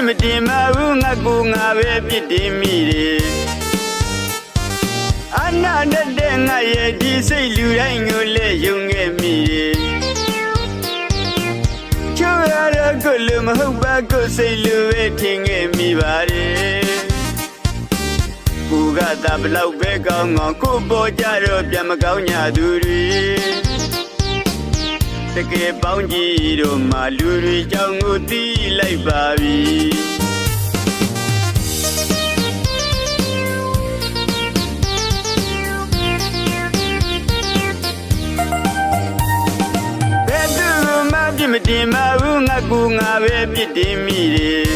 မတင်မဘူးငါကူငါပဲပြစ်တင်မိတယ်အနာတဲ့ငါရဲ့ဒီစိတ်လူတိုင်းကိုလည်းယုံခဲ့မိတယ်ချိုးရတော့ကိုလူမဟုတ်ပါကိုစိတ်လူပဲထင်ခဲ့မိပါတယ်ကိုကသာဘလောက်ပဲကောင်းကောင်းကိုပေါ်ကြတော့ပြန်မကောင်းညာသူတွေတကယ်ပေါင်းကြည့်တော့မှလူတွေကြောင့်ကိုတီးလိုက်ပါပြီဘယ်သူမှပြစ်မတင်ပါဘူးငါကူငါပဲပြစ်တင်မိတယ်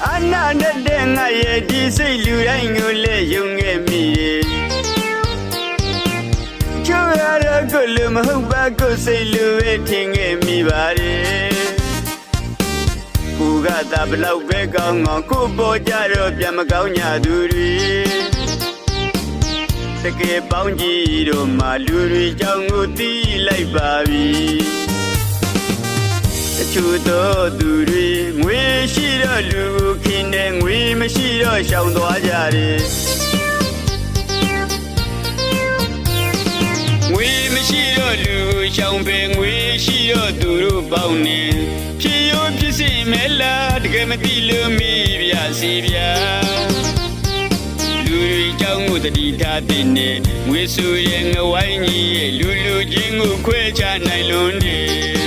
အနာတဲ့ငါရဲ့ဒီစိတ်လူတိုင်းကိုလည်းယုံခဲ့မိတယ်ချိုးရတော့ကိုလူမဟုတ်ပါကိုစိတ်လူပဲထင်ခဲ့မိပါတယ်ကိုကသာဘလောက်ပဲကောင်းကောင်းကိုပေါ်ကြတော့ပြန်မကောင်းညာသူတွေတကယ်ပေါင်းကြည့်တော့မှလူတွေကြောင့်ကိုတီးလိုက်ပါပြီတချို့တော့သူတွေငွေရှိတော့လူကိုခင်းတယ်ငွေမရှိတော့ရှောင်သွားကြတယ်ငွေမရှိတော့လူကိုရှောင်ပဲငွေရှိတော့သူတို့ပေါင်းနေဖြစ်ရောဖြစ်စီမဲလားတကယ်မသိလို့မိပြစီပြလူတွေကြောင့်ကိုတတိထားတဲ့ငွေဆိုရဲ့ငဝိုင်းကြီးရဲ့လူလူချင်းကိုခွဲခြားနိုင်လွန်းတယ်